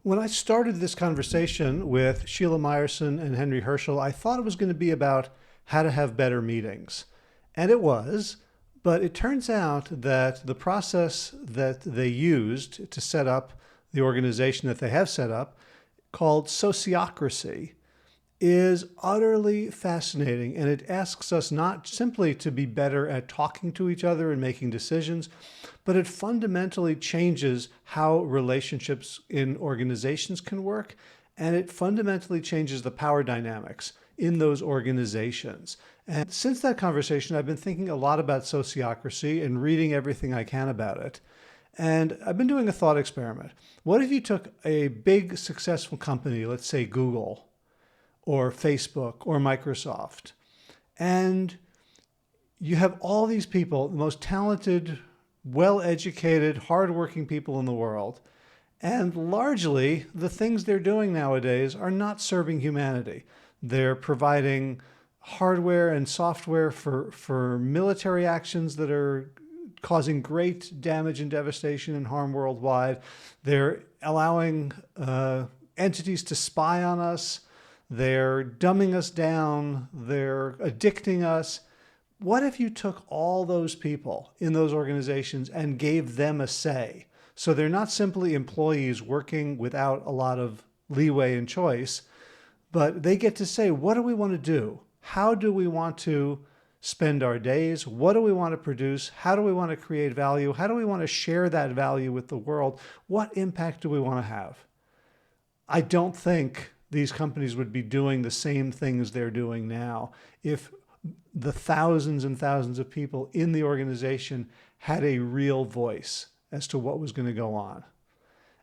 When I started this conversation with Sheella Mierson and Henry Herschel, I thought it was going to be about how to have better meetings. And it was, but it turns out that the process that they used to set up the organization that they have set up, called Sociocracy, is utterly fascinating. And it asks us not simply to be better at talking to each other and making decisions, but it fundamentally changes how relationships in organizations can work. And it fundamentally changes the power dynamics in those organizations. And since that conversation, I've been thinking a lot about sociocracy and reading everything I can about it. And I've been doing a thought experiment. What if you took a big successful company, let's say Google, or Facebook or Microsoft, and you have all these people, the most talented, well-educated, hardworking people in the world, and largely the things they're doing nowadays are not serving humanity. They're providing hardware and software for military actions that are causing great damage and devastation and harm worldwide. They're allowing entities to spy on us. They're dumbing us down. They're addicting us. What if you took all those people in those organizations and gave them a say? So they're not simply employees working without a lot of leeway and choice, but they get to say, what do we want to do? How do we want to spend our days? What do we want to produce? How do we want to create value? How do we want to share that value with the world? What impact do we want to have? I don't think these companies would be doing the same things they're doing now if the thousands and thousands of people in the organization had a real voice as to what was going to go on.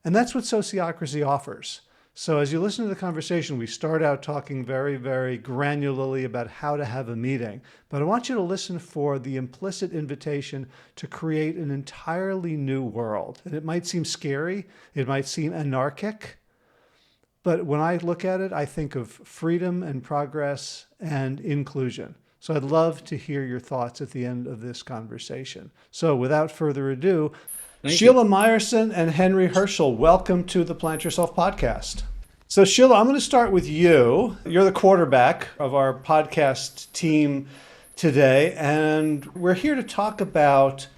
And that's what sociocracy offers. So as you listen to the conversation, we start out talking very, very granularly about how to have a meeting. But I want you to listen for the implicit invitation to create an entirely new world. And it might seem scary. It might seem anarchic. But when I look at it, I think of freedom and progress and inclusion. So I'd love to hear your thoughts at the end of this conversation. So without further ado, Sheella Mierson and Henry Herschel, welcome to the Plant Yourself podcast. So Sheella, I'm going to start with you. You're the quarterback of our podcast team today, and we're here to talk about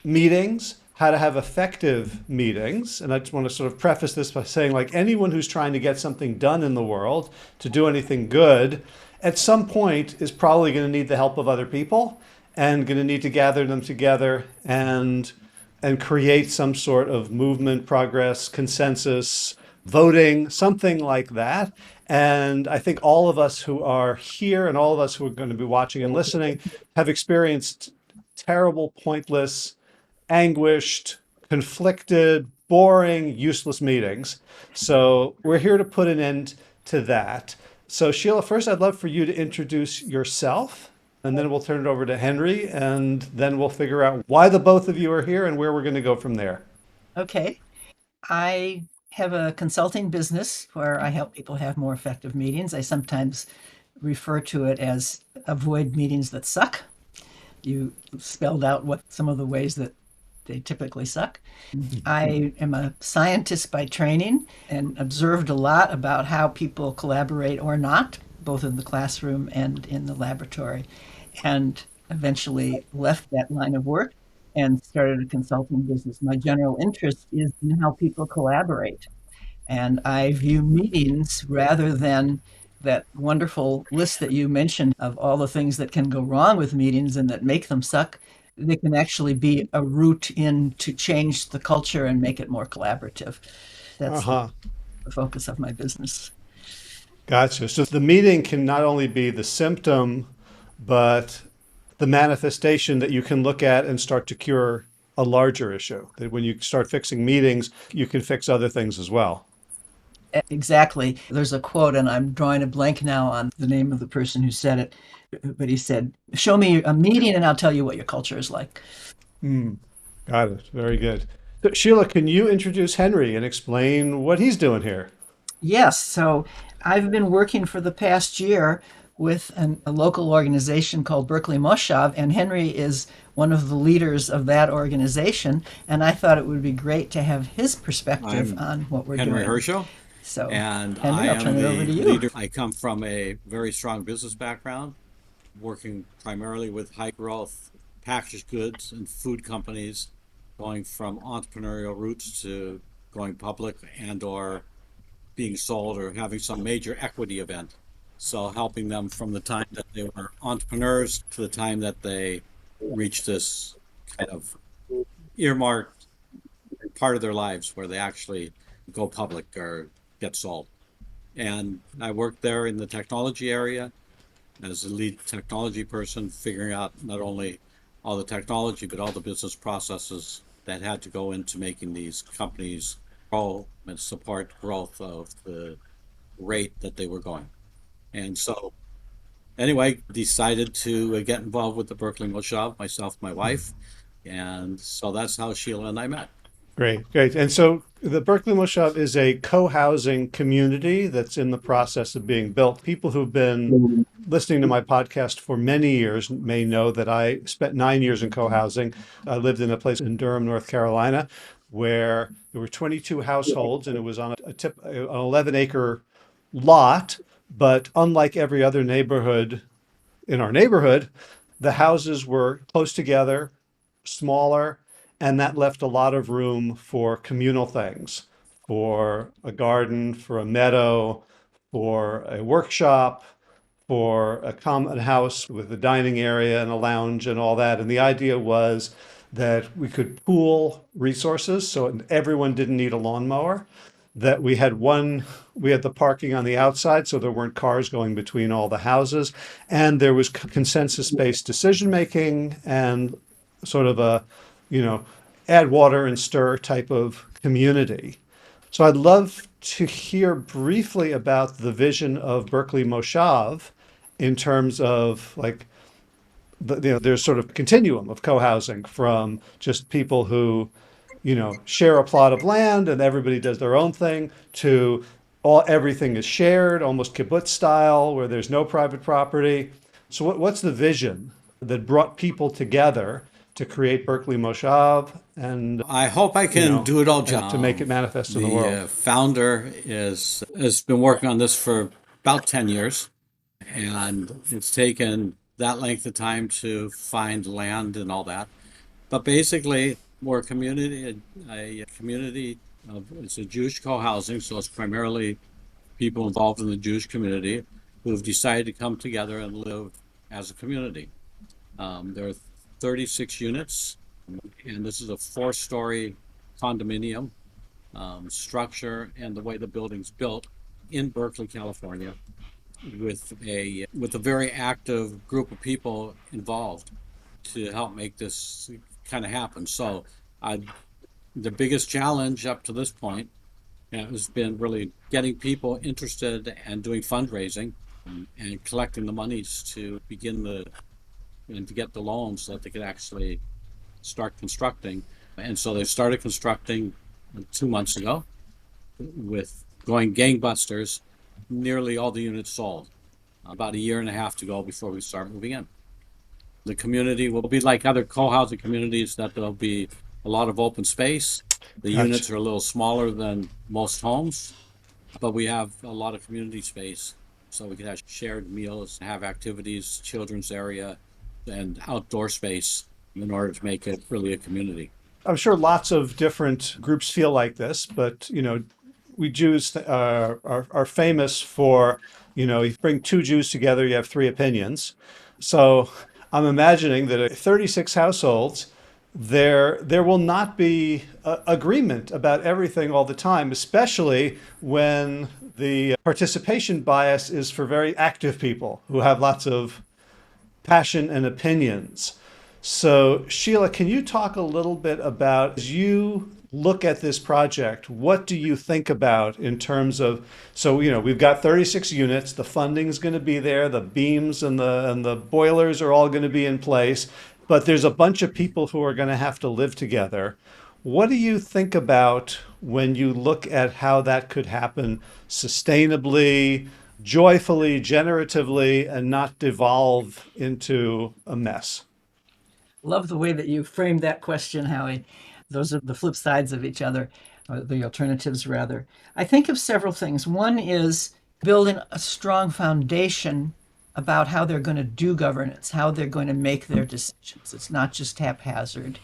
meetings, how to have effective meetings. And I just want to sort of preface this by saying, like, anyone who's trying to get something done in the world, to do anything good, at some point is probably going to need the help of other people and going to need to gather them together and create some sort of movement, progress, consensus, voting, something like that. And I think all of us who are here and all of us who are going to be watching and listening have experienced terrible, pointless, anguished, conflicted, boring, useless meetings. So we're here to put an end to that. So Sheella, first I'd love for you to introduce yourself, and then we'll turn it over to Henry, and then we'll figure out why the both of you are here and where we're going to go from there. Okay. I have a consulting business where I help people have more effective meetings. I sometimes refer to it as avoid meetings that suck. You spelled out what some of the ways that they typically suck. I am a scientist by training and observed a lot about how people collaborate or not, both in the classroom and in the laboratory, and eventually left that line of work and started a consulting business. My general interest is in how people collaborate. And I view meetings, rather than that wonderful list that you mentioned of all the things that can go wrong with meetings and that make them suck, they can actually be a route in to change the culture and make it more collaborative. That's the focus of my business. Gotcha. So the meeting can not only be the symptom, but the manifestation that you can look at and start to cure a larger issue. That when you start fixing meetings, you can fix other things as well. Exactly. There's a quote, and I'm drawing a blank now on the name of the person who said it, but he said, "Show me a meeting and I'll tell you what your culture is like." Got it. Very good. So, Sheella, can you introduce Henry and explain what he's doing here? Yes. So I've been working for the past year with a local organization called Berkeley Moshav, and Henry is one of the leaders of that organization, and I thought it would be great to have his perspective I'm on what we're Henry doing. Herschel, So, and Henry, I I'll turn am it over the to you. leader. I come from a very strong business background, working primarily with high growth packaged goods and food companies, going from entrepreneurial roots to going public and or being sold or having some major equity event. So helping them from the time that they were entrepreneurs to the time that they reach this kind of earmarked part of their lives where they actually go public or get sold. And I worked there in the technology area as a lead technology person, figuring out not only all the technology, but all the business processes that had to go into making these companies grow and support growth of the rate that they were going. And so, anyway, decided to get involved with the Berkeley Moshav, myself, my wife. And so that's how Sheella and I met. Great, great. And so the Berkeley Moshav is a co-housing community that's in the process of being built. People who've been listening to my podcast for many years may know that I spent 9 years in co-housing. I lived in a place in Durham, North Carolina, where there were 22 households, and it was on an 11-acre lot. But unlike every other neighborhood in our neighborhood, the houses were close together, smaller, and that left a lot of room for communal things, for a garden, for a meadow, for a workshop, for a common house with a dining area and a lounge and all that. And the idea was that we could pool resources so everyone didn't need a lawnmower, that we had the parking on the outside so there weren't cars going between all the houses, and there was consensus-based decision making and sort of a, you know, add water and stir type of community. So I'd love to hear briefly about the vision of Berkeley Moshav in terms of like there's sort of continuum of co-housing from just people who, share a plot of land and everybody does their own thing to everything is shared, almost kibbutz style, where there's no private property. So what's the vision that brought people together to create Berkeley Moshav and, I hope I can do it all, and to make it John. manifest in the The world? founder has been working on this for about 10 years, and it's taken that length of time to find land and all that. But basically, we're a community of, it's a Jewish co-housing, so it's primarily people involved in the Jewish community who have decided to come together and live as a community. There are 36 units, and this is a four-story condominium structure, and the way the building's built in Berkeley, California, with a very active group of people involved to help make this kind of happen. So, I, the biggest challenge up to this point has been really getting people interested and doing fundraising and collecting the monies to begin and to get the loans so that they could actually start constructing. And so they started constructing 2 months ago with going gangbusters. Nearly all the units sold. About a year and a half to go before we start moving in. The community will be like other co-housing communities, that there'll be a lot of open space. The Gotcha. units are a little smaller than most homes, but we have a lot of community space. So we can have shared meals, have activities, children's area, and outdoor space in order to make it really a community. I'm sure lots of different groups feel like this, but we Jews are famous for, you bring two Jews together, you have three opinions. So I'm imagining that at 36 households, there will not be agreement about everything all the time, especially when the participation bias is for very active people who have lots of passion and opinions. So, Sheella, can you talk a little bit about, as you look at this project, what do you think about in terms of, so, we've got 36 units, the funding is going to be there, the beams and the boilers are all going to be in place, but there's a bunch of people who are going to have to live together. What do you think about when you look at how that could happen sustainably, joyfully, generatively, and not devolve into a mess? Love the way that you framed that question, Howie. Those are the flip sides of each other, or the alternatives, rather. I think of several things. One is building a strong foundation about how they're going to do governance, how they're going to make their decisions. It's not just haphazard.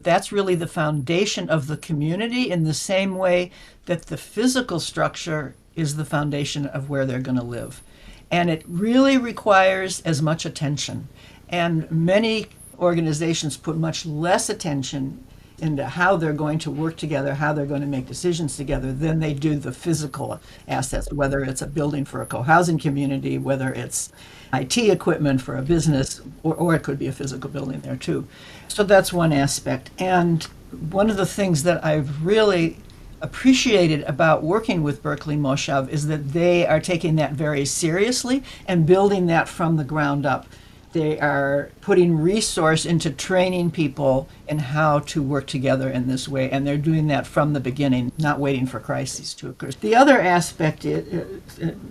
That's really the foundation of the community, in the same way that the physical structure is the foundation of where they're going to live. And it really requires as much attention. And many organizations put much less attention into how they're going to work together, how they're going to make decisions together, than they do the physical assets, whether it's a building for a co-housing community, whether it's IT equipment for a business, or it could be a physical building there too. So that's one aspect. And one of the things that I've really appreciated about working with Berkeley Moshav is that they are taking that very seriously and building that from the ground up. They are putting resource into training people in how to work together in this way, and they're doing that from the beginning, not waiting for crises to occur. The other aspect is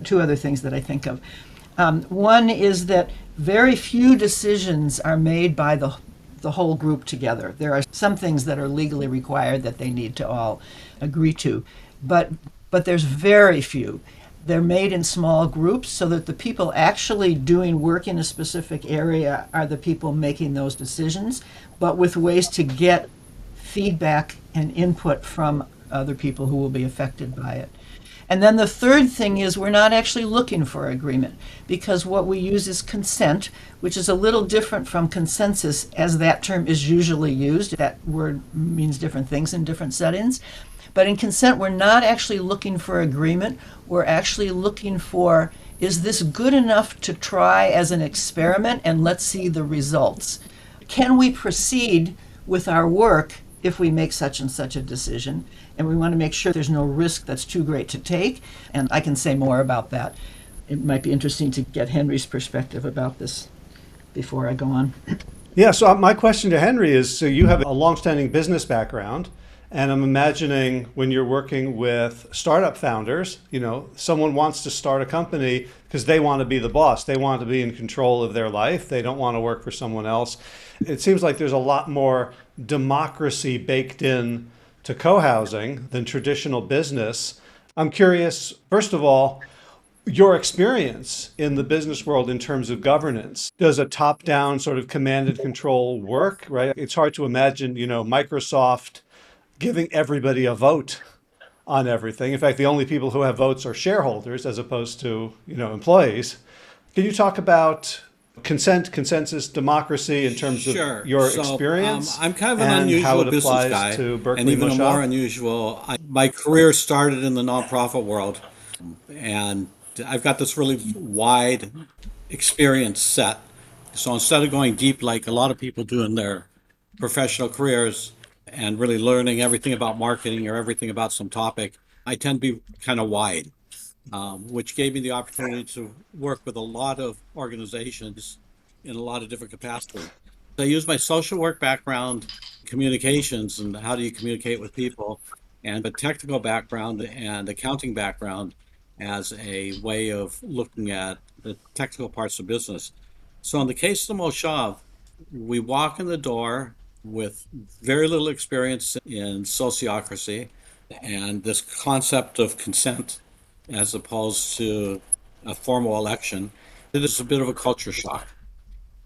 two other things that I think of. One is that very few decisions are made by the whole group together. There are some things that are legally required that they need to all agree to, but there's very few. They're made in small groups so that the people actually doing work in a specific area are the people making those decisions, but with ways to get feedback and input from other people who will be affected by it. And then the third thing is we're not actually looking for agreement, because what we use is consent, which is a little different from consensus, as that term is usually used. That word means different things in different settings. But in consent, we're not actually looking for agreement. We're actually looking for, is this good enough to try as an experiment, and let's see the results? Can we proceed with our work if we make such and such a decision? And we want to make sure there's no risk that's too great to take. And I can say more about that. It might be interesting to get Henry's perspective about this before I go on. Yeah, so my question to Henry is, so you have a longstanding business background, and I'm imagining when you're working with startup founders, someone wants to start a company because they want to be the boss. They want to be in control of their life. They don't want to work for someone else. It seems like there's a lot more democracy baked in to co-housing than traditional business. I'm curious, first of all, your experience in the business world in terms of governance. Does a top-down sort of command and control work, right? It's hard to imagine, Microsoft giving everybody a vote on everything. In fact, the only people who have votes are shareholders as opposed to, employees. Can you talk about consent, consensus, democracy in terms of your experience? I'm kind of an unusual business guy, to Berkeley and even Moshav? more unusual. My career started in the nonprofit world, and I've got this really wide experience set. So instead of going deep like a lot of people do in their professional careers and really learning everything about marketing or everything about some topic, I tend to be kind of wide. Which gave me the opportunity to work with a lot of organizations in a lot of different capacities. I use my social work background, communications, and how do you communicate with people, and a technical background and accounting background as a way of looking at the technical parts of business. So in the case of the Moshav, we walk in the door with very little experience in sociocracy and this concept of consent as opposed to a formal election. It is a bit of a culture shock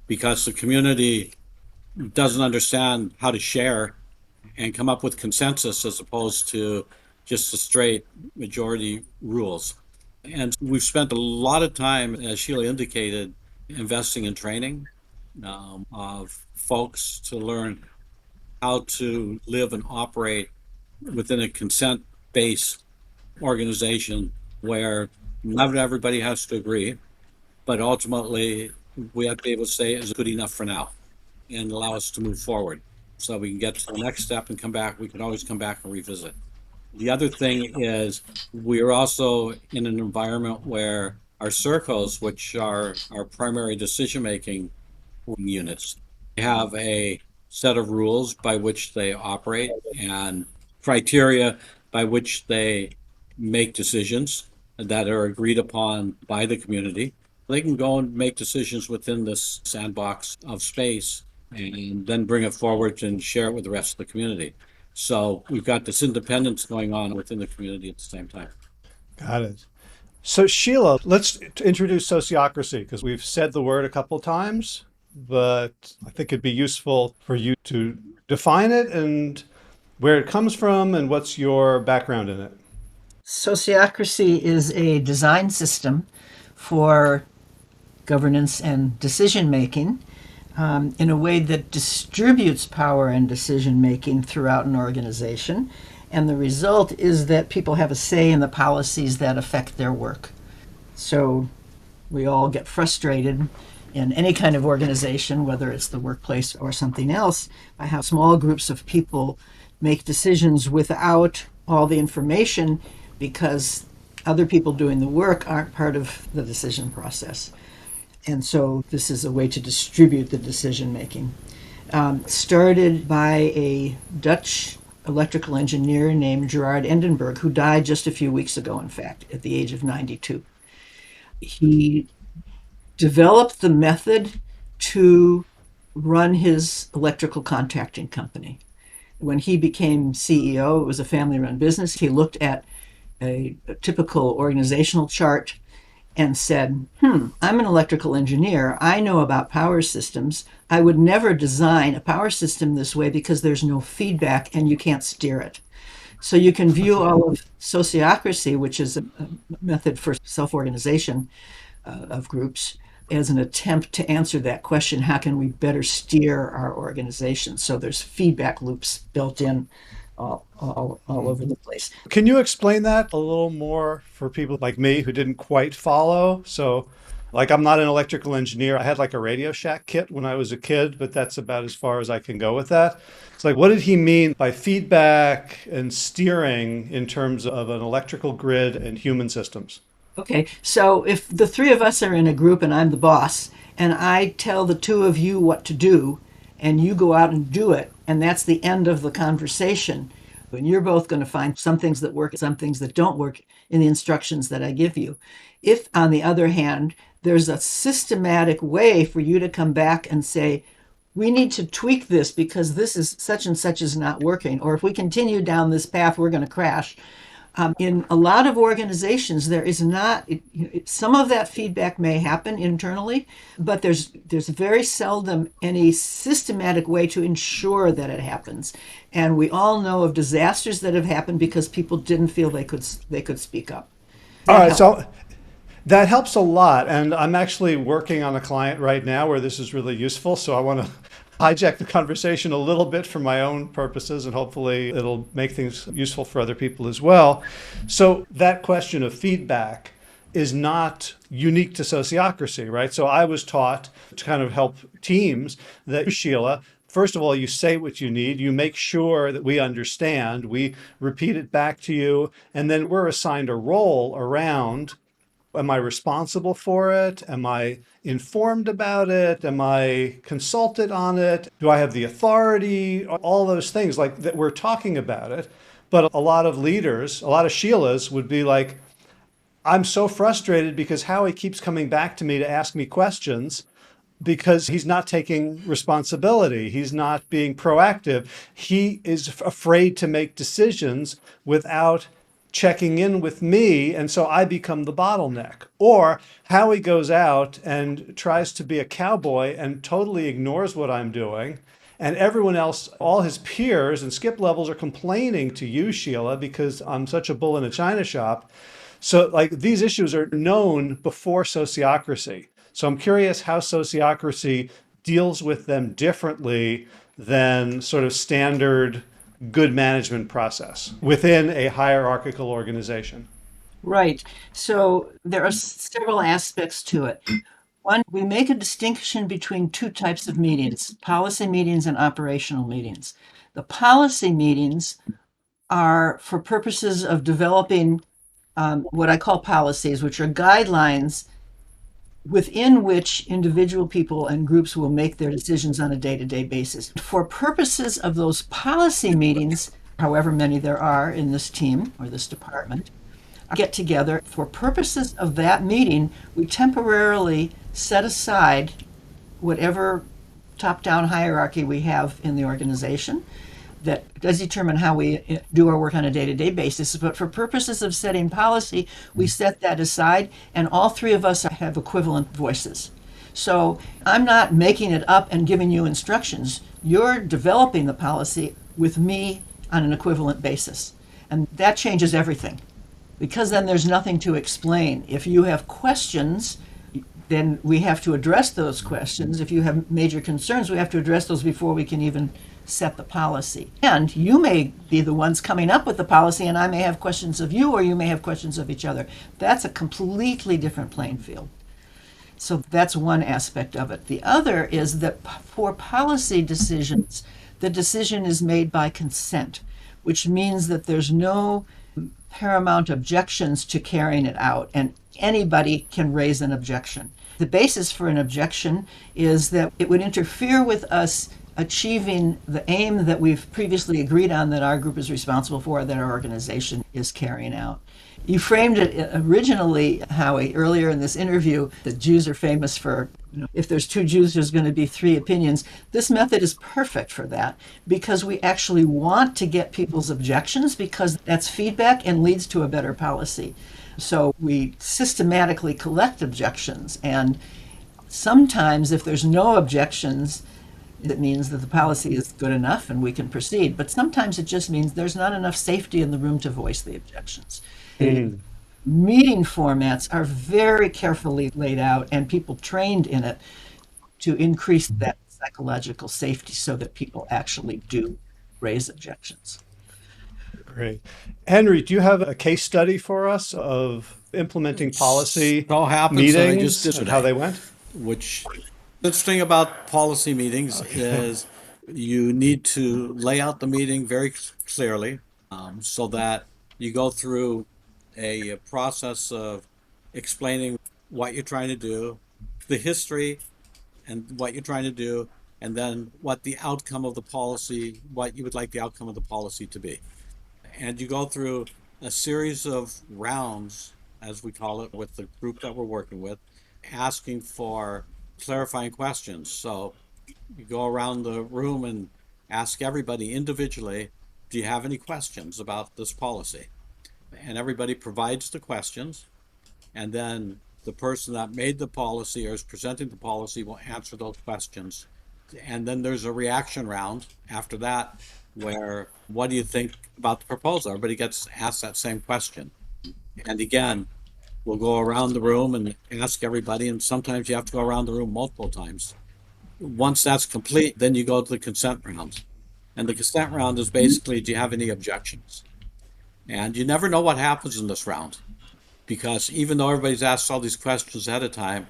because the community doesn't understand how to share and come up with consensus as opposed to just the straight majority rules. And we've spent a lot of time, as Sheella indicated, investing in training of folks to learn how to live and operate within a consent-based organization where not everybody has to agree, but ultimately we have to be able to say is good enough for now and allow us to move forward so we can get to the next step and come back. We can always come back and revisit. The other thing is we are also in an environment where our circles, which are our primary decision-making units, have a set of rules by which they operate and criteria by which they make decisions that are agreed upon by the community. They can go and make decisions within this sandbox of space and then bring it forward and share it with the rest of the community. So we've got this independence going on within the community at the same time. Got it. So, Sheella, let's introduce sociocracy because we've said the word a couple times, but I think it'd be useful for you to define it and where it comes from and what's your background in it. Sociocracy is a design system for governance and decision making in a way that distributes power and decision making throughout an organization. And the result is that people have a say in the policies that affect their work. So we all get frustrated in any kind of organization, whether it's the workplace or something else, by how small groups of people make decisions without all the information because other people doing the work aren't part of the decision process. And so this is a way to distribute the decision making. Started by a Dutch electrical engineer named Gerard Endenberg, who died just a few weeks ago, in fact, at the age of 92. He developed the method to run his electrical contracting company. When he became CEO, it was a family-run business. He looked at a typical organizational chart and said, I'm an electrical engineer. I know about power systems. I would never design a power system this way because there's no feedback and you can't steer it. So you can view all of sociocracy, which is a method for self-organization of groups, as an attempt to answer that question: how can we better steer our organization? So there's feedback loops built in all over the place. Can you explain that a little more for people like me who didn't quite follow? So, like, I'm not an electrical engineer. I had like a Radio Shack kit when I was a kid, but that's about as far as I can go with that. It's like, what did he mean by feedback and steering in terms of an electrical grid and human systems? Okay, so if the three of us are in a group and I'm the boss, and I tell the two of you what to do, and you go out and do it, and that's the end of the conversation, and you're both going to find some things that work, some things that don't work in the instructions that I give you. If, on the other hand, there's a systematic way for you to come back and say, we need to tweak this because this is such and such is not working, or if we continue down this path, we're going to crash. In a lot of organizations, there is not, some of that feedback may happen internally, but there's very seldom any systematic way to ensure that it happens. And we all know of disasters that have happened because people didn't feel they could speak up. All right, so that helps a lot. And I'm actually working on a client right now where this is really useful. So I want to hijack the conversation a little bit for my own purposes, and hopefully it'll make things useful for other people as well. So that question of feedback is not unique to sociocracy, right? So I was taught to kind of help teams that, Sheella, first of all, you say what you need, you make sure that we understand, we repeat it back to you, and then we're assigned a role around: am I responsible for it? Am I informed about it? Am I consulted on it? Do I have the authority? All those things like that, we're talking about it. But a lot of leaders, a lot of Sheellas would be like, I'm so frustrated because Howie keeps coming back to me to ask me questions because he's not taking responsibility. He's not being proactive. He is afraid to make decisions without checking in with me, and so I become the bottleneck. Or Howie goes out and tries to be a cowboy and totally ignores what I'm doing, and everyone else, all his peers and skip levels, are complaining to you, Sheella, because I'm such a bull in a china shop. So like these issues are known before sociocracy. So I'm curious how sociocracy deals with them differently than sort of standard good management process within a hierarchical organization. Right. So there are several aspects to it. One, we make a distinction between two types of meetings: policy meetings and operational meetings. The policy meetings are for purposes of developing what I call policies, which are guidelines within which individual people and groups will make their decisions on a day-to-day basis. For purposes of those policy meetings, however many there are in this team or this department, get together. For purposes of that meeting, we temporarily set aside whatever top-down hierarchy we have in the organization that does determine how we do our work on a day-to-day basis. But for purposes of setting policy, we set that aside, and all three of us have equivalent voices. So I'm not making it up and giving you instructions. You're developing the policy with me on an equivalent basis. And that changes everything, because then there's nothing to explain. If you have questions, then we have to address those questions. If you have major concerns, we have to address those before we can even set the policy. And you may be the ones coming up with the policy, and I may have questions of you, or you may have questions of each other. That's a completely different playing field. So that's one aspect of it. The other is that for policy decisions, the decision is made by consent, which means that there's no paramount objections to carrying it out, and anybody can raise an objection. The basis for an objection is that it would interfere with us achieving the aim that we've previously agreed on that our group is responsible for, that our organization is carrying out. You framed it originally, Howie, earlier in this interview, that Jews are famous for, if there's two Jews, there's going to be three opinions. This method is perfect for that, because we actually want to get people's objections, because that's feedback and leads to a better policy. So we systematically collect objections, and sometimes if there's no objections, it means that the policy is good enough and we can proceed. But sometimes it just means there's not enough safety in the room to voice the objections. Meeting formats are very carefully laid out, and people trained in it to increase that psychological safety so that people actually do raise objections. Great. Henry, do you have a case study for us of implementing policy So happens that I just meetings did and today. how they went? Which the interesting about policy meetings is you need to lay out the meeting very clearly, so that you go through a process of explaining what you're trying to do, the history and what you're trying to do, and then what the outcome of the policy, what you would like the outcome of the policy to be. And you go through a series of rounds, as we call it, with the group that we're working with, asking for clarifying questions. So you go around the room and ask everybody individually, do you have any questions about this policy? And everybody provides the questions, and then the person that made the policy or is presenting the policy will answer those questions. And then there's a reaction round after that, where what do you think about the proposal? Everybody gets asked that same question. And again, we'll go around the room and ask everybody, and sometimes you have to go around the room multiple times. Once that's complete, then you go to the consent round. And the consent round is basically, do you have any objections? And you never know what happens in this round, because even though everybody's asked all these questions ahead of time,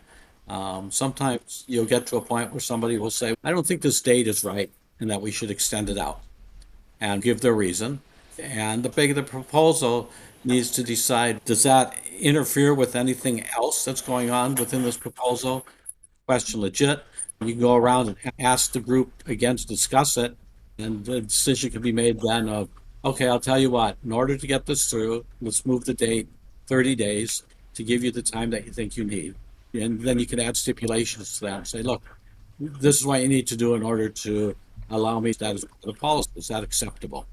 sometimes you'll get to a point where somebody will say, I don't think this date is right and that we should extend it out, and give their reason. And the proposal needs to decide, does that interfere with anything else that's going on within this proposal? Question legit. You can go around and ask the group again to discuss it, and the decision can be made then of, okay, I'll tell you what, in order to get this through, let's move the date 30 days to give you the time that you think you need. And then you can add stipulations to that and say, look, this is what you need to do in order to allow me that as the policy. Is that acceptable?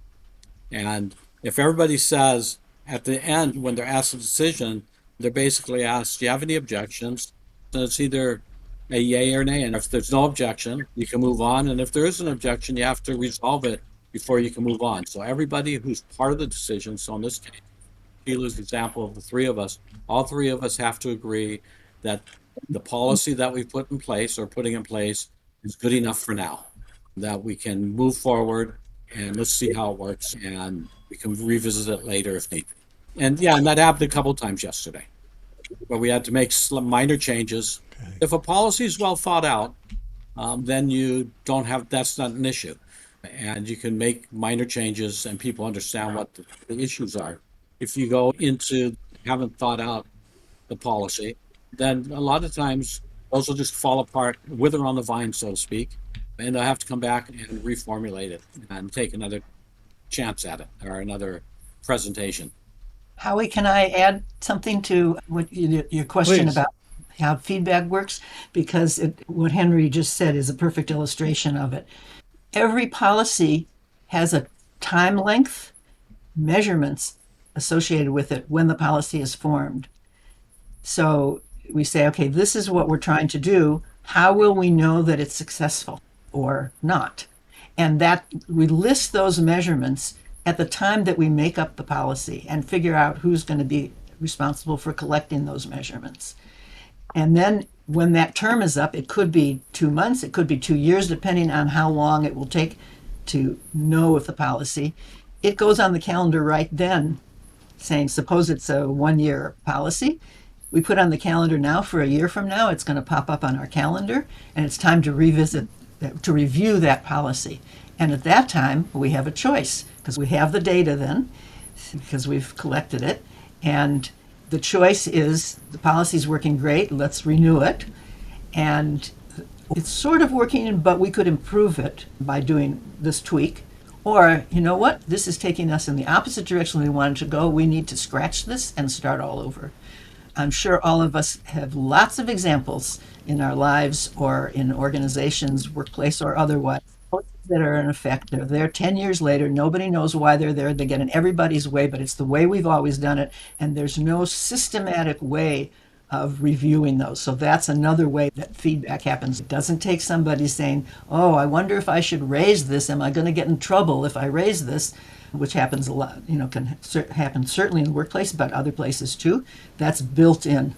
And if everybody says at the end, when they're asked a decision, they're basically asked, do you have any objections? And it's either a yay or nay. And if there's no objection, you can move on. And if there is an objection, you have to resolve it before you can move on. So everybody who's part of the decision, so in this case, Sheila's example of the three of us, all three of us have to agree that the policy that we put in place or putting in place is good enough for now, that we can move forward and let's see how it works, and we can revisit it later if need be. And yeah, and that happened a couple times yesterday, where we had to make minor changes. Okay. If a policy is well thought out, then you don't have, that's not an issue. And you can make minor changes and people understand what the issues are. If you go into haven't thought out the policy, then a lot of times those will just fall apart, wither on the vine, so to speak, and they'll have to come back and reformulate it and take another chance at it or another presentation. Howie, can I add something to what your question Please. about how feedback works, because what Henry just said is a perfect illustration of it. Every policy has a time length, measurements associated with it when the policy is formed. So we say, okay, this is what we're trying to do. How will we know that it's successful or not? And that we list those measurements at the time that we make up the policy and figure out who's going to be responsible for collecting those measurements. And then when that term is up, it could be 2 months, it could be 2 years, depending on how long it will take to know if the policy, it goes on the calendar right then, saying, suppose it's a 1-year policy. We put on the calendar now for a year from now, it's going to pop up on our calendar, and it's time to revisit, to review that policy. And at that time, we have a choice, because we have the data then, because we've collected it. And the choice is, the policy's working great, let's renew it. And it's sort of working, but we could improve it by doing this tweak. Or, you know what, this is taking us in the opposite direction we wanted to go. We need to scratch this and start all over. I'm sure all of us have lots of examples in our lives or in organizations, workplace or otherwise, that are in effect. They're there 10 years later. Nobody knows why they're there. They get in everybody's way, but it's the way we've always done it. And there's no systematic way of reviewing those. So that's another way that feedback happens. It doesn't take somebody saying, oh, I wonder if I should raise this. Am I going to get in trouble if I raise this? Which happens a lot, can happen certainly in the workplace, but other places too. That's built in.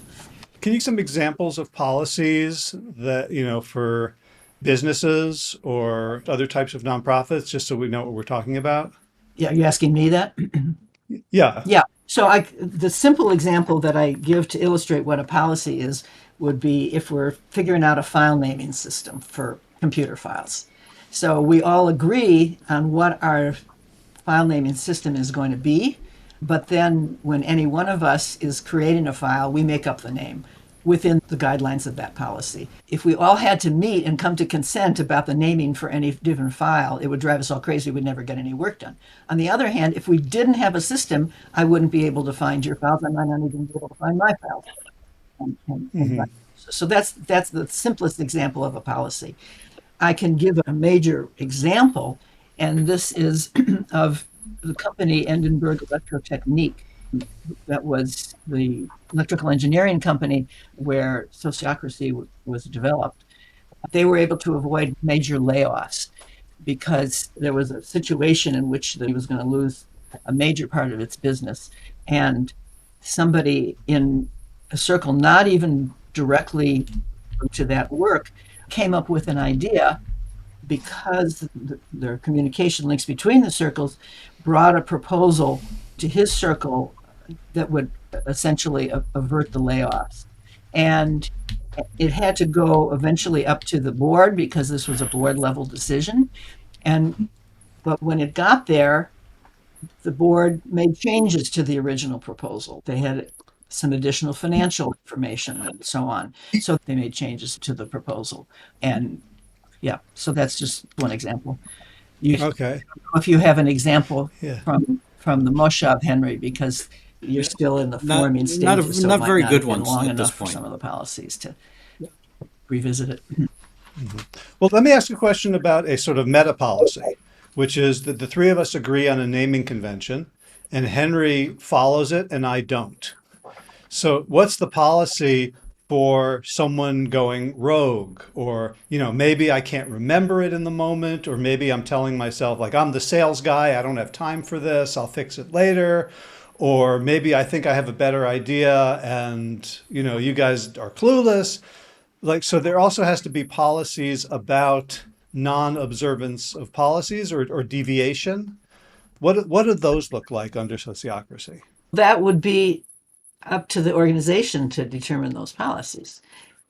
Can you give some examples of policies that, for businesses or other types of nonprofits, just so we know what we're talking about? Yeah, you're asking me that? Yeah. Yeah. So the simple example that I give to illustrate what a policy is would be if we're figuring out a file naming system for computer files. So we all agree on what our file naming system is going to be, but then when any one of us is creating a file, we make up the name within the guidelines of that policy. If we all had to meet and come to consent about the naming for any different file, it would drive us all crazy. We'd never get any work done. On the other hand, if we didn't have a system, I wouldn't be able to find your files. I might not even be able to find my files. So that's the simplest example of a policy. I can give a major example, and this is of the company Edinburgh Electrotechnique. That was the electrical engineering company where Sociocracy was developed. They were able to avoid major layoffs because there was a situation in which they was going to lose a major part of its business. And somebody in a circle, not even directly to that work, came up with an idea because their communication links between the circles brought a proposal to his circle that would essentially avert the layoffs. And it had to go eventually up to the board because this was a board level decision. But when it got there, the board made changes to the original proposal. They had some additional financial information and so on. So they made changes to the proposal. And yeah, so that's just one example. Okay. If you have an example Yeah. from the Moshav, Henry, because you're still in the forming stages, so not it might very not good have been ones long at this enough for point. some of the policies to revisit it. Well, let me ask you a question about a sort of meta policy, which is that the three of us agree on a naming convention and Henry follows it and I don't. So what's the policy for someone going rogue? Or, maybe I can't remember it in the moment, or maybe I'm telling myself, like, I'm the sales guy, I don't have time for this, I'll fix it later. Or maybe I think I have a better idea and, you guys are clueless. So there also has to be policies about non-observance of policies or deviation. What do those look like under sociocracy? That would be up to the organization to determine those policies,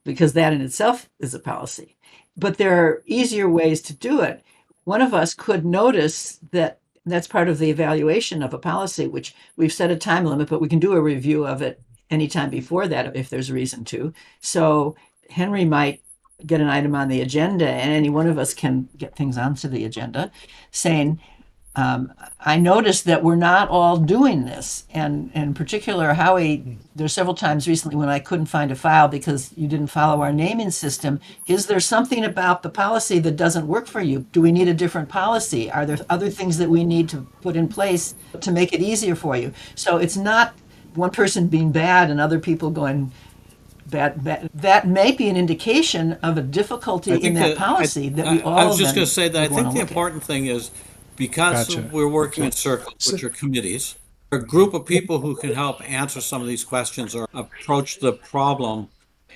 because that in itself is a policy. But there are easier ways to do it. One of us could notice that that's part of the evaluation of a policy, which we've set a time limit, but we can do a review of it anytime before that if there's reason to. So Henry might get an item on the agenda, and any one of us can get things onto the agenda saying, I noticed that we're not all doing this. And in particular, Howie, there's several times recently when I couldn't find a file because you didn't follow our naming system. Is there something about the policy that doesn't work for you? Do we need a different policy? Are there other things that we need to put in place to make it easier for you? So it's not one person being bad and other people going bad. That may be an indication of a difficulty in that policy that we all I was just then going to say that I would wanna think the look at. important thing is because Gotcha. we're working in circles, which are committees, a group of people who can help answer some of these questions or approach the problem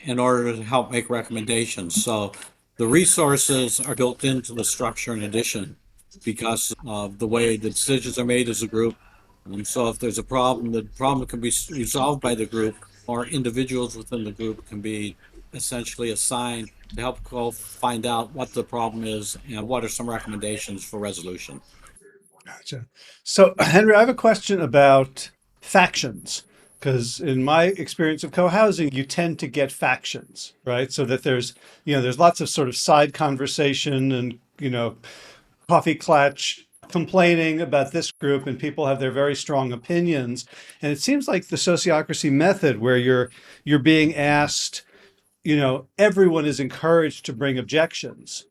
in order to help make recommendations. So the resources are built into the structure in addition because of the way the decisions are made as a group. And so if there's a problem, the problem can be resolved by the group, or individuals within the group can be essentially assigned to help go find out what the problem is and what are some recommendations for resolution. Gotcha. So, Henry, I have a question about factions. Because in my experience of co-housing, you tend to get factions, right? So that there's lots of sort of side conversation and, coffee clatch complaining about this group, and people have their very strong opinions. And it seems like the sociocracy method where you're being asked, everyone is encouraged to bring objections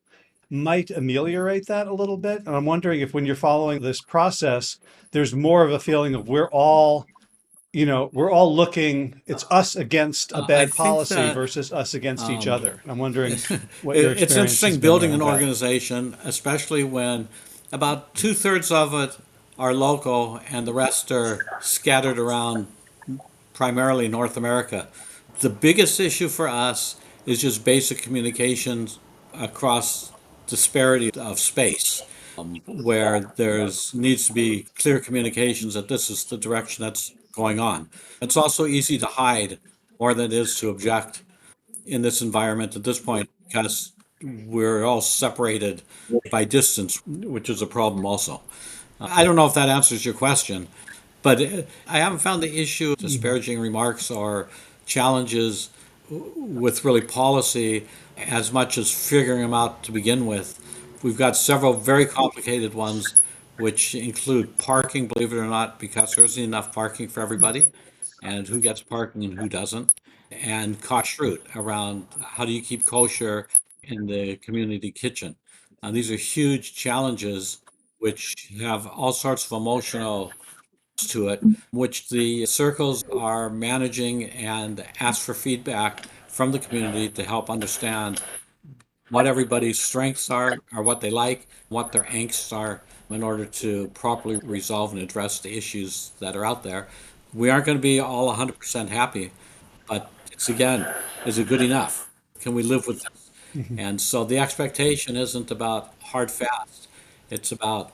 might ameliorate that a little bit. And I'm wondering if when you're following this process, there's more of a feeling of we're all looking, it's us against a I bad think policy that versus us against each other. I'm wondering what your it's experience has interesting been building around an that. organization, especially when about 2/3 of it are local and the rest are scattered around primarily North America. The biggest issue for us is just basic communications across disparity of space, where there's needs to be clear communications that this is the direction that's going on. It's also easy to hide more than it is to object in this environment at this point because we're all separated by distance, which is a problem also. I don't know if that answers your question, but I haven't found the issue of disparaging remarks or challenges with really policy as much as figuring them out to begin with. We've got several very complicated ones, which include parking, believe it or not, because there isn't enough parking for everybody, and who gets parking and who doesn't, and kashrut around how do you keep kosher in the community kitchen. These are huge challenges which have all sorts of emotional to it, which the circles are managing and ask for feedback from the community to help understand what everybody's strengths are, or what they like, what their angsts are, in order to properly resolve and address the issues that are out there. We aren't going to be all 100% happy, but it's again, is it good enough? Can we live with this? And so the expectation isn't about hard fast. It's about,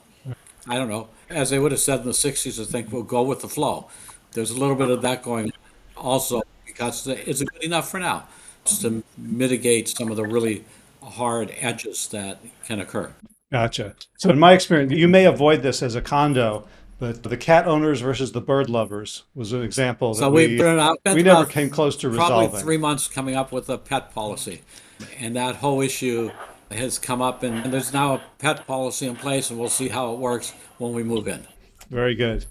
I don't know, as they would have said in the 60s, I think we'll go with the flow. There's a little bit of that going on also because it's good enough for now, just to mitigate some of the really hard edges that can occur. Gotcha. So in my experience, you may avoid this as a condo, but the cat owners versus the bird lovers was an example that So we put it out, we spent never about came close to probably resolving. 3 months coming up with a pet policy. And that whole issue has come up, and there's now a pet policy in place, and we'll see how it works when we move in. Very good.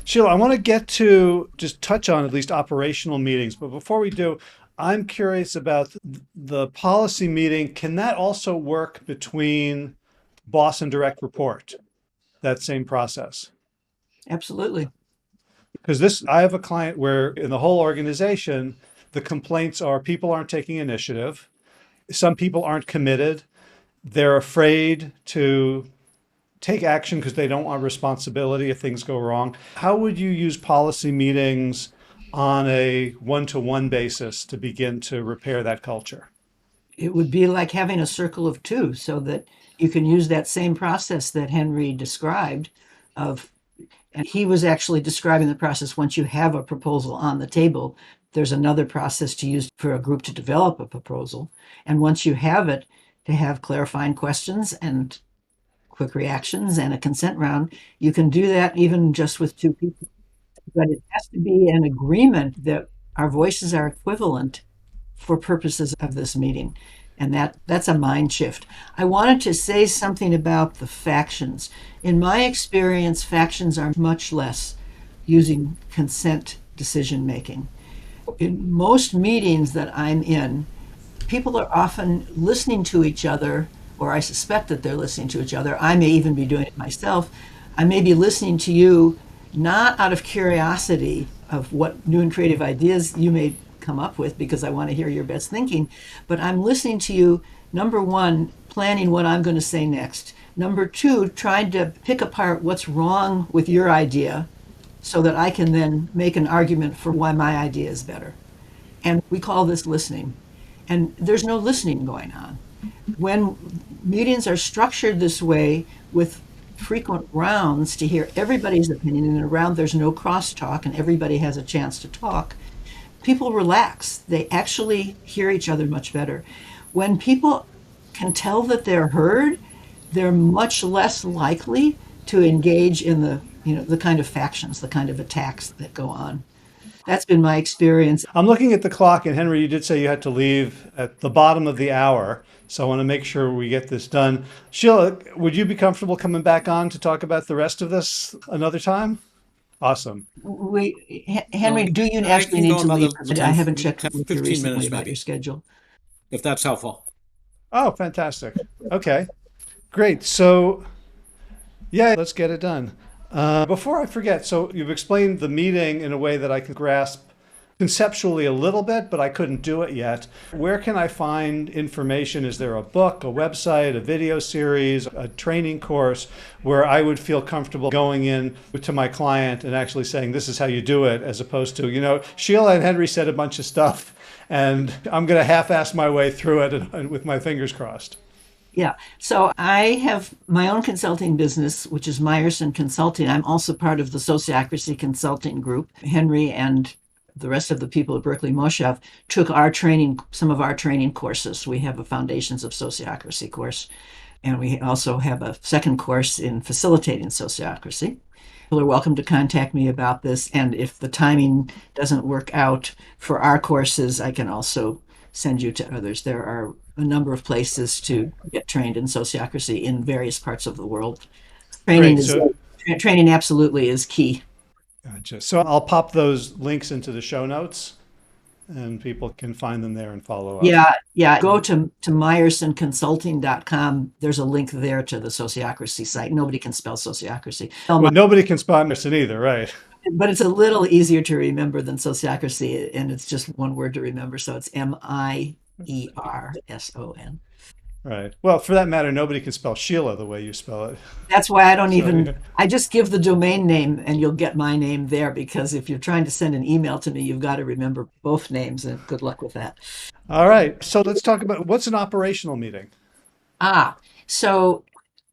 Sheila, I want to get to just touch on at least operational meetings, but before we do, I'm curious about the policy meeting. Can that also work between boss and direct report, that same process? Absolutely. Because I have a client where in the whole organization, the complaints are people aren't taking initiative. Some people aren't committed. They're afraid to take action because they don't want responsibility if things go wrong. How would you use policy meetings on a one-to-one basis to begin to repair that culture? It would be like having a circle of two so that you can use that same process that Henry described of, and he was actually describing the process once you have a proposal on the table. There's another process to use for a group to develop a proposal. And once you have it, to have clarifying questions and quick reactions and a consent round, you can do that even just with two people. But it has to be an agreement that our voices are equivalent for purposes of this meeting. And that's a mind shift. I wanted to say something about the factions. In my experience, factions are much less using consent decision making. In most meetings that I'm in, people are often listening to each other, or I suspect that they're listening to each other. I may even be doing it myself. I may be listening to you not out of curiosity of what new and creative ideas you may come up with because I want to hear your best thinking, but I'm listening to you, number one, planning what I'm going to say next. Number two, trying to pick apart what's wrong with your idea so that I can then make an argument for why my idea is better. And we call this listening. And there's no listening going on. When meetings are structured this way with frequent rounds to hear everybody's opinion, and in a round there's no crosstalk and everybody has a chance to talk, people relax. They actually hear each other much better. When people can tell that they're heard, they're much less likely to engage in the kind of factions, the kind of attacks that go on. That's been my experience. I'm looking at the clock, and Henry, you did say you had to leave at the bottom of the hour. So I want to make sure we get this done. Sheella, would you be comfortable coming back on to talk about the rest of this another time? Awesome. Henry, do you I actually can need go to leave? another I haven't checked 10, with you 15 recently minutes about maybe, your schedule. if that's helpful. Oh, fantastic. Okay, great. So, yeah, let's get it done. Before I forget, so you've explained the meeting in a way that I could grasp conceptually a little bit, but I couldn't do it yet. Where can I find information? Is there a book, a website, a video series, a training course where I would feel comfortable going in to my client and actually saying, this is how you do it, as opposed to, Sheella and Henry said a bunch of stuff and I'm going to half-ass my way through it and with my fingers crossed. Yeah. So I have my own consulting business, which is Mierson Consulting. I'm also part of the Sociocracy Consulting Group. Henry and the rest of the people at Berkeley Moshav took some of our training courses. We have a Foundations of Sociocracy course, and we also have a second course in facilitating sociocracy. People are welcome to contact me about this, and if the timing doesn't work out for our courses, I can also send you to others. There are a number of places to get trained in sociocracy in various parts of the world. Great. So, Training absolutely is key. gotcha. So I'll pop those links into the show notes and people can find them there and follow up. Yeah. Go to myersonconsulting.com. There's a link there to the sociocracy site. Nobody can spell sociocracy. Well, nobody can spell Mierson either, right? But it's a little easier to remember than sociocracy, and it's just one word to remember. So it's Mierson. Right. Well, for that matter, nobody can spell Sheella the way you spell it. That's why I just give the domain name and you'll get my name there, because if you're trying to send an email to me, you've got to remember both names, and good luck with that. All right. So let's talk about what's an operational meeting. So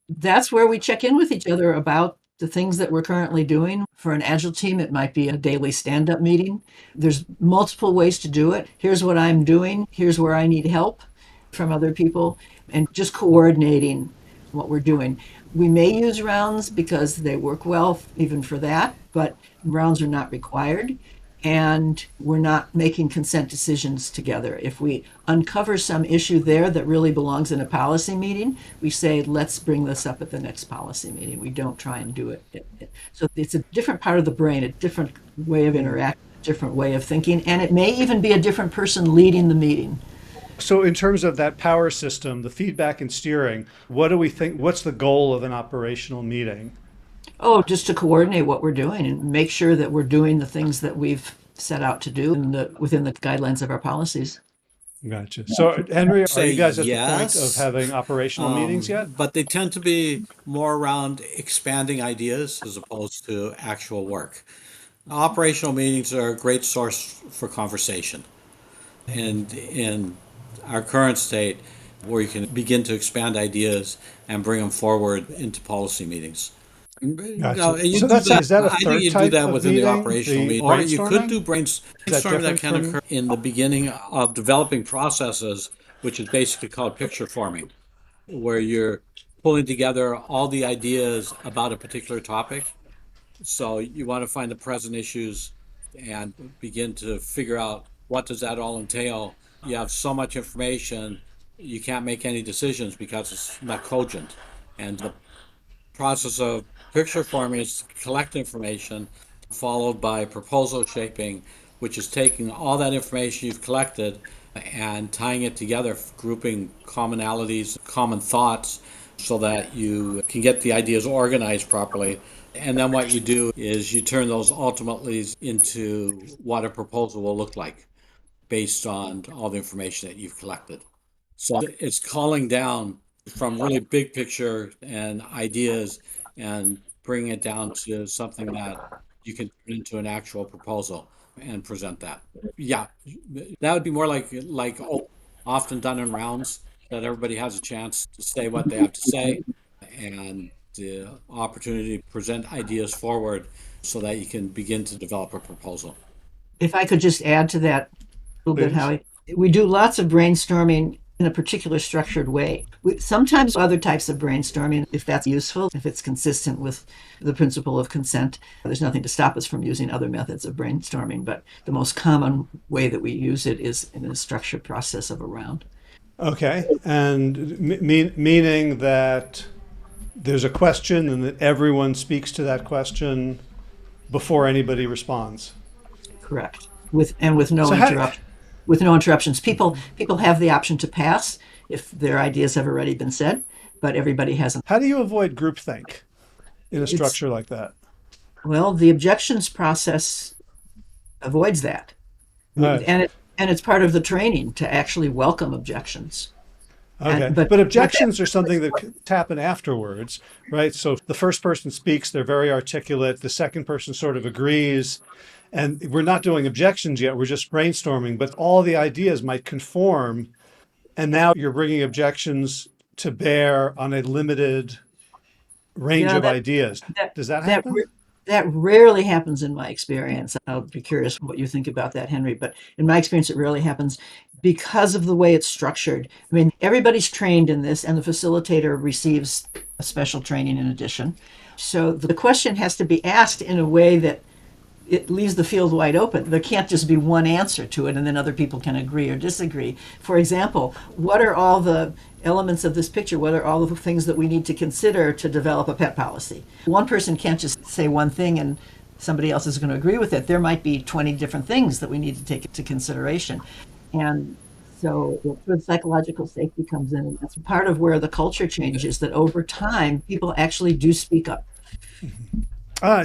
that's where we check in with each other about the things that we're currently doing. For an Agile team, it might be a daily stand-up meeting. There's multiple ways to do it. Here's what I'm doing. Here's where I need help from other people, and just coordinating what we're doing. We may use rounds because they work well even for that, but rounds are not required. And we're not making consent decisions together. If we uncover some issue there that really belongs in a policy meeting, we say, let's bring this up at the next policy meeting. We don't try and do it. So it's a different part of the brain, a different way of interacting, a different way of thinking, and it may even be a different person leading the meeting. So in terms of that power system, the feedback and steering, what do we think, what's the goal of an operational meeting? Just to coordinate what we're doing and make sure that we're doing the things that we've set out to do within the guidelines of our policies. Gotcha. So Henry, are you guys at the point Yes, of having operational meetings yet? but they tend to be more around expanding ideas as opposed to actual work. Operational meetings are a great source for conversation. And in our current state, where you can begin to expand ideas and bring them forward into policy meetings. Gotcha. You So do is that a I think third you do type that of within the meeting, operational the meeting, or you could brainstorming? do Is that brainstorming that different can from? occur in the beginning of developing processes, which is basically called picture forming, where you're pulling together all the ideas about a particular topic. So you want to find the present issues and begin to figure out what does that all entail. You have so much information you can't make any decisions because it's not cogent. And the process of picture forming is to collect information, followed by proposal shaping, which is taking all that information you've collected and tying it together, grouping commonalities, common thoughts, so that you can get the ideas organized properly. And then what you do is you turn those ultimately into what a proposal will look like based on all the information that you've collected. So it's calling down from really big picture and ideas and bringing it down to something that you can turn into an actual proposal and present that. Yeah, that would be more like often done in rounds, that everybody has a chance to say what they have to say and the opportunity to present ideas forward so that you can begin to develop a proposal. If I could just add to that a little bit, Please. Howie, we do lots of brainstorming in a particular structured way. Sometimes other types of brainstorming, if that's useful, if it's consistent with the principle of consent, there's nothing to stop us from using other methods of brainstorming. But the most common way that we use it is in a structured process of a round. Okay. And meaning that there's a question and that everyone speaks to that question before anybody responds. Correct. With no So how, interruption. With no interruptions. People have the option to pass if their ideas have already been said, but everybody has. how do you avoid groupthink in a It's structure like that? Well, the objections process avoids that, All right. and it's part of the training to actually welcome objections. Okay. But But objections are something that happen afterwards, right? So the first person speaks, they're very articulate. The second person sort of agrees. And we're not doing objections yet. We're just brainstorming, but all the ideas might conform. And now you're bringing objections to bear on a limited range yeah, of that ideas. that Does that that happen? that rarely happens in my experience. I'll be curious what you think about that, Henry. But in my experience, it rarely happens because of the way it's structured. I mean, everybody's trained in this, and the facilitator receives a special training in addition. So the question has to be asked in a way that it leaves the field wide open. There can't just be one answer to it and then other people can agree or disagree. For example, what are all the elements of this picture? What are all of the things that we need to consider to develop a pet policy? One person can't just say one thing and somebody else is going to agree with it. There might be 20 different things that we need to take into consideration. And so that's where the psychological safety comes in. And that's part of where the culture changes, that over time, people actually do speak up.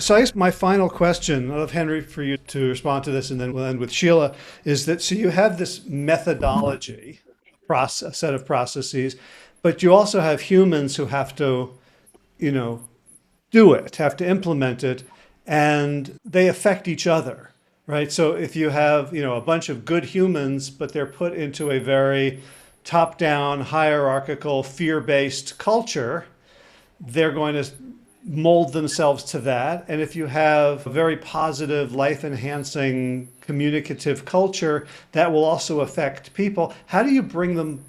So I guess my final question of Henry for you to respond to this, and then we'll end with Sheella, is that so you have this methodology process, set of processes, but you also have humans who have to, you know, do it, have to implement it, and they affect each other, right? So if you have, a bunch of good humans, but they're put into a very top-down, hierarchical, fear-based culture, they're going to mold themselves to that. And if you have a very positive, life enhancing, communicative culture, that will also affect people. How do you bring them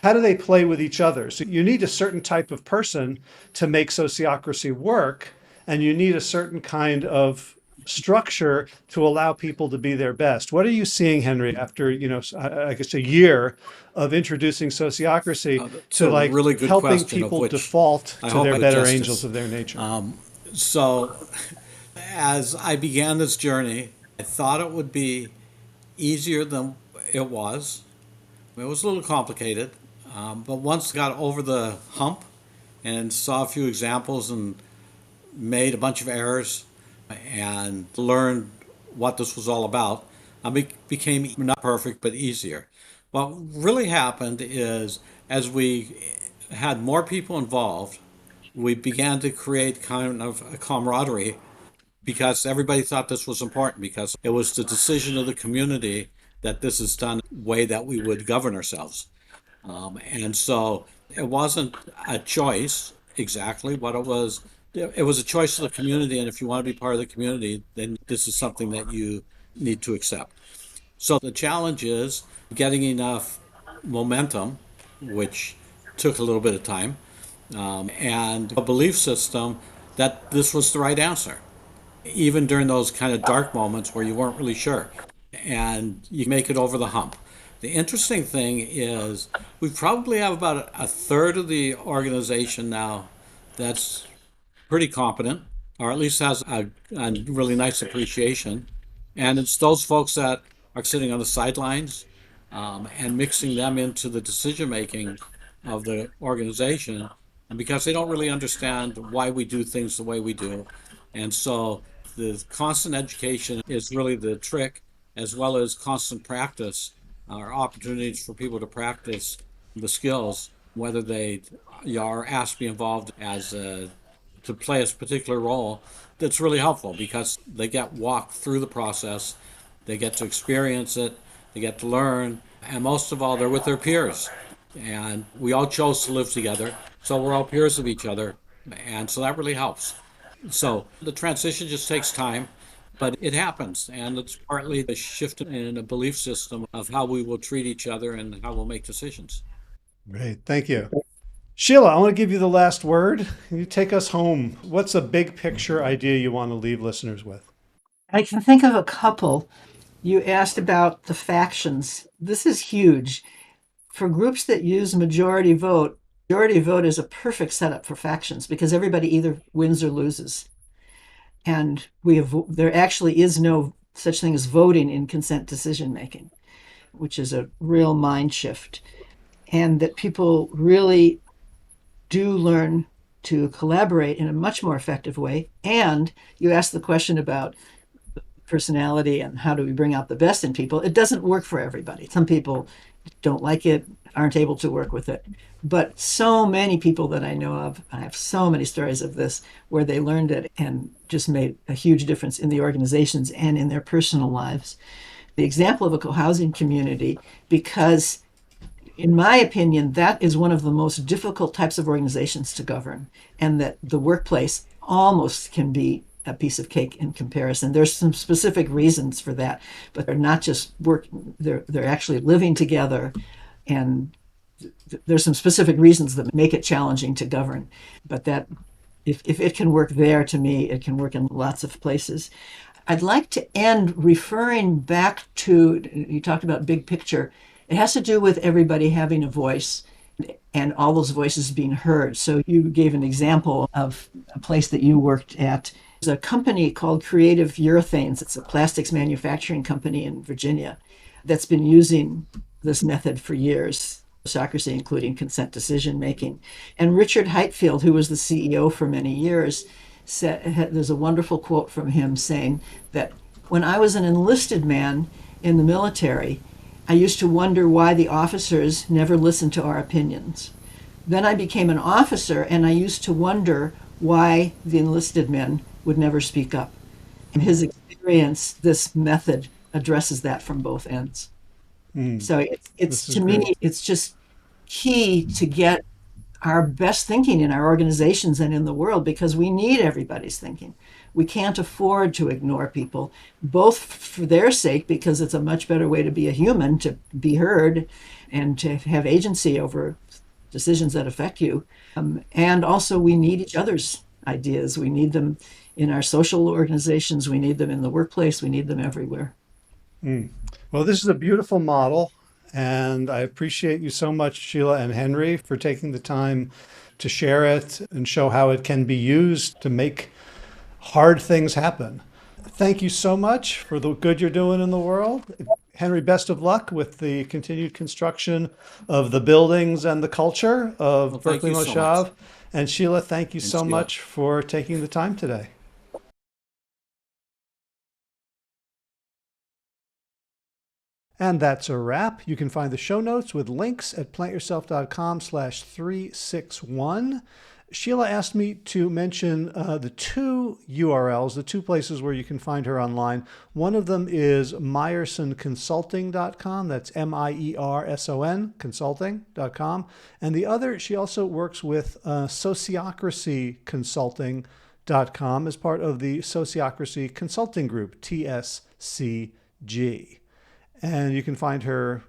how do they play with each other? So you need a certain type of person to make sociocracy work, and you need a certain kind of structure to allow people to be their best. What are you seeing, Henry, after, I guess a year of introducing sociocracy It's to a like really good helping question, of people which default I to hope their I get better angels justice. of their nature? So, as I began this journey, I thought it would be easier than it was. It was a little complicated, but once I got over the hump and saw a few examples and made a bunch of errors and learned what this was all about, I became not perfect but easier. What really happened is as we had more people involved, we began to create kind of a camaraderie because everybody thought this was important because it was the decision of the community that this is done the way that we would govern ourselves. And so it wasn't a choice exactly what it was. It was a choice of the community. And if you want to be part of the community, then this is something that you need to accept. So the challenge is getting enough momentum, which took a little bit of time, and a belief system that this was the right answer, even during those kind of dark moments where you weren't really sure. And you make it over the hump. The interesting thing is we probably have about a third of the organization now that's pretty competent, or at least has a really nice appreciation. And it's those folks that are sitting on the sidelines and mixing them into the decision making of the organization. And because they don't really understand why we do things the way we do. And so the constant education is really the trick, as well as constant practice, or opportunities for people to practice the skills, whether they are asked to be involved as to play a particular role. That's really helpful because they get walked through the process, they get to experience it, they get to learn, and most of all, they're with their peers. And we all chose to live together, so we're all peers of each other, and so that really helps. So the transition just takes time, but it happens, and it's partly the shift in a belief system of how we will treat each other and how we'll make decisions. Great. Thank you. Sheella, I want to give you the last word. Can you take us home? What's a big picture idea you want to leave listeners with? I can think of a couple. You asked about the factions. This is huge. For groups that use majority vote is a perfect setup for factions because everybody either wins or loses. And there actually is no such thing as voting in consent decision making, which is a real mind shift. And that people really do learn to collaborate in a much more effective way. And you asked the question about personality and how do we bring out the best in people. It doesn't work for everybody. Some people don't like it, aren't able to work with it. But so many people that I know of, I have so many stories of this, where they learned it and just made a huge difference in the organizations and in their personal lives. The example of a co-housing community, because in my opinion, that is one of the most difficult types of organizations to govern, and that the workplace almost can be a piece of cake in comparison. There's some specific reasons for that, but they're not just they're actually living together, and there's some specific reasons that make it challenging to govern. But that if it can work there, to me, it can work in lots of places. I'd like to end referring back to, you talked about big picture. It has to do with everybody having a voice and all those voices being heard. So you gave an example of a place that you worked at. There's a company called Creative Urethanes. It's a plastics manufacturing company in Virginia that's been using this method for years, Sociocracy, including consent decision making. And Richard Heitfield, who was the CEO for many years, said, there's a wonderful quote from him saying that when I was an enlisted man in the military, I used to wonder why the officers never listened to our opinions. Then I became an officer and I used to wonder why the enlisted men would never speak up. In his experience, this method addresses that from both ends. So it's to me, it's just key to get our best thinking in our organizations and in the world, because we need everybody's thinking. We can't afford to ignore people, both for their sake, because it's a much better way to be a human, to be heard and to have agency over decisions that affect you. And also we need each other's ideas. We need them in our social organizations. We need them in the workplace. We need them everywhere. Well, this is a beautiful model, and I appreciate you so much, Sheella and Henry, for taking the time to share it and show how it can be used to make hard things happen. Thank you so much for the good you're doing in the world. Henry, best of luck with the continued construction of the buildings and the culture of Berkeley Moshav. And Sheella, thank you so much for taking the time today. And that's a wrap. You can find the show notes with links at plantyourself.com/361. Sheella asked me to mention the two URLs, the two places where you can find her online. One of them is myersonconsulting.com. That's MIERSON consulting.com. And the other, she also works with sociocracyconsulting.com as part of the Sociocracy Consulting Group, TSCG. And you can find her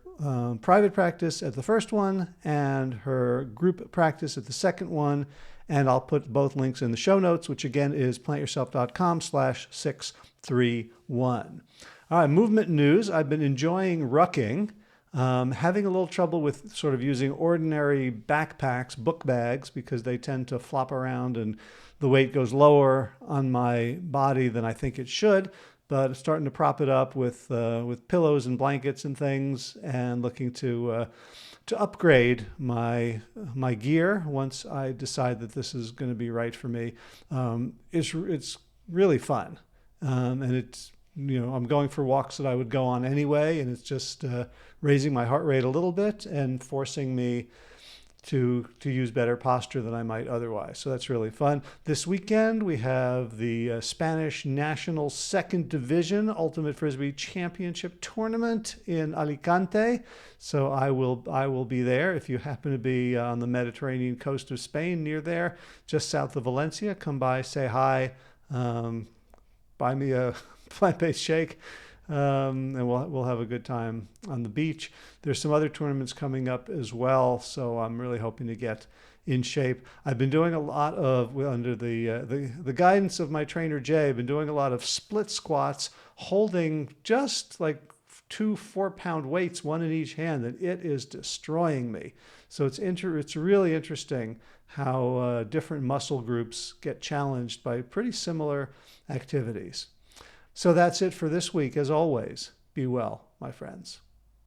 private practice at the first one and her group practice at the second one. And I'll put both links in the show notes, which again is plantyourself.com/631. All right, movement news. I've been enjoying rucking. Having a little trouble with sort of using ordinary backpacks, book bags, because they tend to flop around and the weight goes lower on my body than I think it should. But starting to prop it up with pillows and blankets and things, and looking to upgrade my gear once I decide that this is going to be right for me. It's really fun, and it's, I'm going for walks that I would go on anyway, and it's just raising my heart rate a little bit and forcing me to use better posture than I might otherwise. So that's really fun. This weekend we have the Spanish National Second Division Ultimate Frisbee Championship Tournament in Alicante. So I will be there. If you happen to be on the Mediterranean coast of Spain, near there, just south of Valencia, come by, say hi, buy me a plant-based shake. And we'll have a good time on the beach. There's some other tournaments coming up as well, so I'm really hoping to get in shape. I've been doing a lot of, under the guidance of my trainer Jay, I've been doing a lot of split squats, holding just like 2 4-pound weights, one in each hand, and it is destroying me. So it's really interesting how different muscle groups get challenged by pretty similar activities. So that's it for this week. As always, be well, my friends.